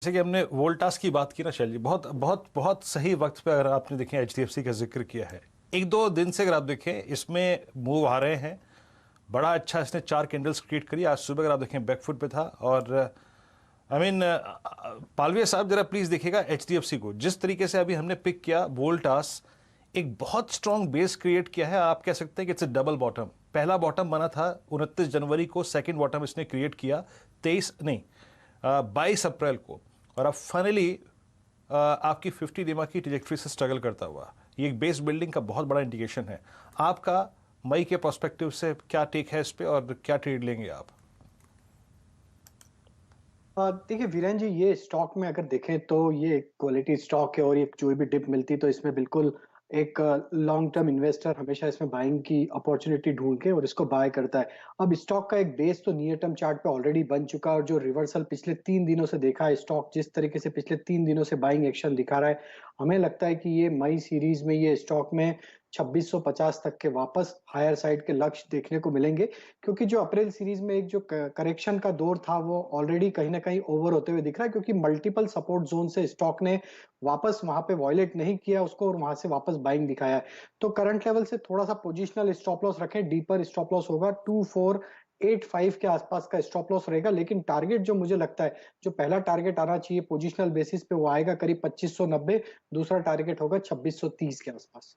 जैसे कि हमने वोल्टास की बात की ना शैल जी, बहुत बहुत बहुत सही वक्त पे अगर आपने देखें एचडीएफसी का जिक्र किया है। एक दो दिन से अगर आप देखें इसमें मूव आ रहे हैं, बड़ा अच्छा इसने 4 कैंडल्स क्रिएट करी। आज सुबह अगर आप देखें बैकफुट पे था और आई मीन पालविया साहब जरा प्लीज देखिएगा एचडीएफसी को जिस तरीके से अभी हमने पिक किया। वोल्टास एक बहुत स्ट्रॉन्ग बेस क्रिएट किया है। आप कह सकते हैं कि इट्स अ डबल बॉटम। पहला बॉटम बना था 29 जनवरी को, सेकंड बॉटम इसने क्रिएट किया 22 अप्रैल को, और अब फाइनली आपकी 50 डिमा की ट्रैजेक्टरी से स्ट्रगल करता हुआ ये एक बेस बिल्डिंग का बहुत बड़ा इंडिकेशन है। आपका मई के पर्सपेक्टिव से क्या टेक है इस पे और क्या ट्रेड लेंगे आप? देखिए वीरेन जी, ये स्टॉक में अगर देखें तो ये क्वालिटी स्टॉक है और ये जो भी डिप मिलती है तो इसमें बिल्कुल एक लॉन्ग टर्म इन्वेस्टर हमेशा इसमें बाइंग की अपॉर्चुनिटी ढूंढ के और इसको बाय करता है। अब स्टॉक का एक बेस तो नियर टर्म चार्ट पे ऑलरेडी बन चुका है और जो रिवर्सल पिछले 3 दिनों से देखा है स्टॉक जिस तरीके से पिछले 3 दिनों से बाइंग एक्शन दिखा रहा है, हमें लगता है कि ये मई सीरीज में ये स्टॉक में 2650 तक के वापस हायर साइड के लक्ष्य देखने को मिलेंगे, क्योंकि जो अप्रैल सीरीज में एक जो करेक्शन का दौर था वो ऑलरेडी कहीं ना कहीं ओवर होते हुए दिख रहा है, क्योंकि मल्टीपल सपोर्ट जोन से स्टॉक ने वापस वहां पे वॉयलेट नहीं किया उसको और वहां से वापस बाइंग दिखाया है। तो करंट लेवल से थोड़ा सा पोजिशनल स्टॉप लॉस रखें, डीपर स्टॉप लॉस होगा 2485 के आसपास का स्टॉप लॉस रहेगा। लेकिन टारगेट जो मुझे लगता है जो पहला टारगेट आना चाहिए पोजिशनल बेसिस पे वो आएगा करीब 2590, दूसरा टारगेट होगा 2630 के आसपास।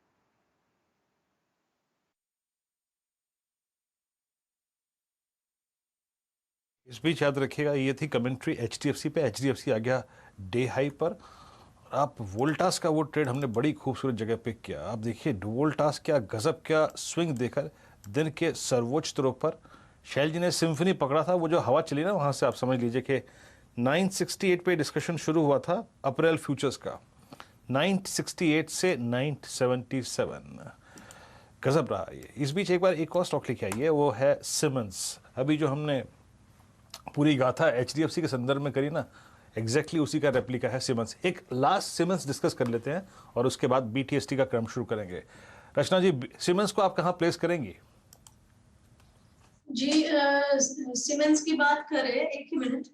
इस बीच याद रखिएगा ये थी कमेंट्री एचडीएफसी पे। एचडीएफसी आ गया डे हाई पर। आप वोल्टास का वो ट्रेड हमने बड़ी खूबसूरत जगह पिक किया। आप देखिए वोल्टास क्या गजब क्या स्विंग देकर दिन के सर्वोच्च स्तरों पर शैल जी ने सिम्फनी पकड़ा था। वो जो हवा चली ना वहाँ से आप समझ लीजिए कि 968 पे डिस्कशन शुरू हुआ था अप्रैल फ्यूचर्स का, 968 से 977 गजब रहा ये। इस बीच एक बार एक और स्टॉक लेके आई है, वो है सिमंस। अभी जो हमने पूरी गाथा एचडीएफसी के संदर्भ में करी ना, एग्जैक्टली उसी का रेप्लिका है सिमंस। एक लास्ट सिमंस डिस्कस कर लेते हैं और उसके बाद बीटीएसटी का क्रम शुरू करेंगे। रचना जी, सिमंस को आप कहां प्लेस करेंगी? जी सिमेंस की बात करें, एक ही मिनट,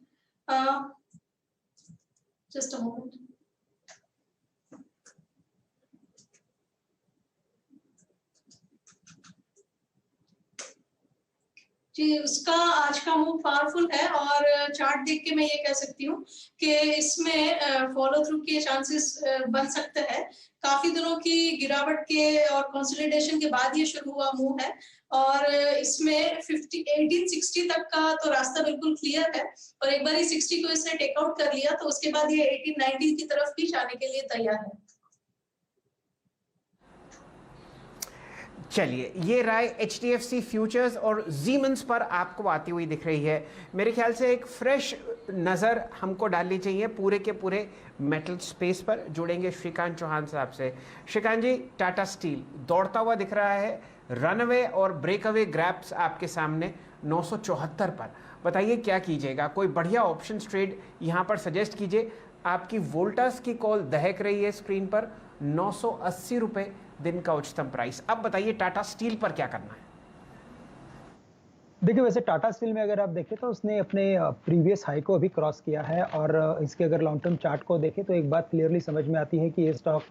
जस्ट अ मोमेंट। जी उसका आज का मूव पावरफुल है और चार्ट देख के मैं ये कह सकती हूँ कि इसमें फॉलो थ्रू के चांसेस बन सकते हैं। काफी दिनों की गिरावट के और कंसोलिडेशन के बाद ये शुरू हुआ मूव है और इसमें 1860 तक का तो रास्ता बिल्कुल क्लियर है और एक बार ही 60 को इसने टेकआउट कर लिया तो उसके बाद ये 1890 की तरफ भी जाने के लिए तैयार है। चलिए, ये राय एचडीएफसी फ्यूचर्स और जीमेंस पर आपको आती हुई दिख रही है। मेरे ख्याल से एक फ्रेश नज़र हमको डालनी चाहिए पूरे के पूरे मेटल स्पेस पर। जुड़ेंगे श्रीकांत चौहान साहब से। श्रीकांत जी, टाटा स्टील दौड़ता हुआ दिख रहा है, रनअवे और ब्रेकअवे ग्रैप्स आपके सामने 974 पर। बताइए क्या कीजिएगा, कोई बढ़िया ऑप्शन ट्रेड यहाँ पर सजेस्ट कीजिए। आपकी वोल्टास की कॉल दहक रही है स्क्रीन पर, 980 रुपये दिन का उच्चतम प्राइस। अब बताइए टाटा स्टील पर क्या करना है? देखिए, वैसे टाटा स्टील में अगर आप देखें तो उसने अपने प्रीवियस हाई को अभी क्रॉस किया है और इसके अगर लॉन्ग टर्म चार्ट को देखें तो एक बात क्लियरली समझ में आती है कि ये स्टॉक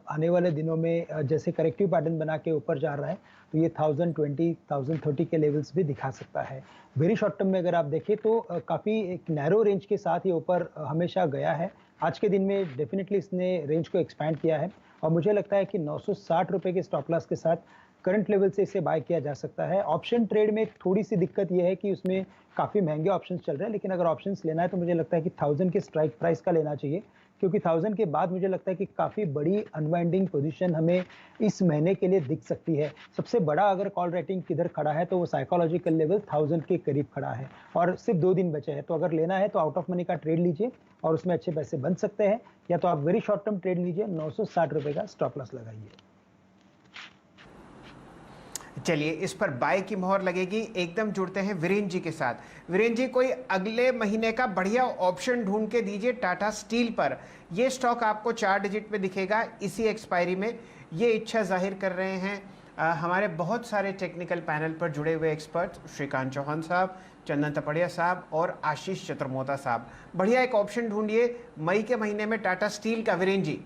आने वाले दिनों में जैसे करेक्टिव पैटर्न बना के ऊपर जा रहा है तो ये 1020 1030 के लेवल्स भी दिखा सकता है। वेरी शॉर्ट टर्म में अगर आप देखें तो काफ़ी एक नैरो रेंज के साथ ये ऊपर हमेशा गया है। आज के दिन में डेफिनेटली इसने रेंज को एक्सपैंड किया है और मुझे लगता है कि 960 रुपये के स्टॉप लॉस के साथ करंट लेवल से इसे बाय किया जा सकता है। ऑप्शन ट्रेड में थोड़ी सी दिक्कत यह है कि उसमें काफ़ी महंगे ऑप्शंस चल रहे हैं, लेकिन अगर ऑप्शंस लेना है तो मुझे लगता है कि 1000 के स्ट्राइक प्राइस का लेना चाहिए, क्योंकि 1000 के बाद मुझे लगता है कि काफ़ी बड़ी अनवाइंडिंग पोजीशन हमें इस महीने के लिए दिख सकती है। सबसे बड़ा अगर कॉल रेटिंग किधर खड़ा है तो वो साइकोलॉजिकल लेवल 1000 के करीब खड़ा है और सिर्फ 2 दिन बचे हैं। तो अगर लेना है तो आउट ऑफ मनी का ट्रेड लीजिए और उसमें अच्छे पैसे बन सकते हैं, या तो आप वेरी शॉर्ट टर्म ट्रेड लीजिए, 960 रुपये का स्टॉप लॉस लगाइए। चलिए, इस पर बाय की मोहर लगेगी। एकदम जुड़ते हैं वीरेंद्र जी के साथ। वीरेंद्र जी, कोई अगले महीने का बढ़िया ऑप्शन ढूंढ के दीजिए टाटा स्टील पर। ये स्टॉक आपको 4 डिजिट में दिखेगा इसी एक्सपायरी में। ये इच्छा जाहिर कर रहे हैं हमारे बहुत सारे टेक्निकल पैनल पर जुड़े हुए एक्सपर्ट, श्रीकांत चौहान साहब, चंदन तपड़िया साहब और आशीष चतुर्मोता साहब। बढ़िया एक ऑप्शन ढूंढिए। मई के महीने में टाटा स्टील का, वीरेन जी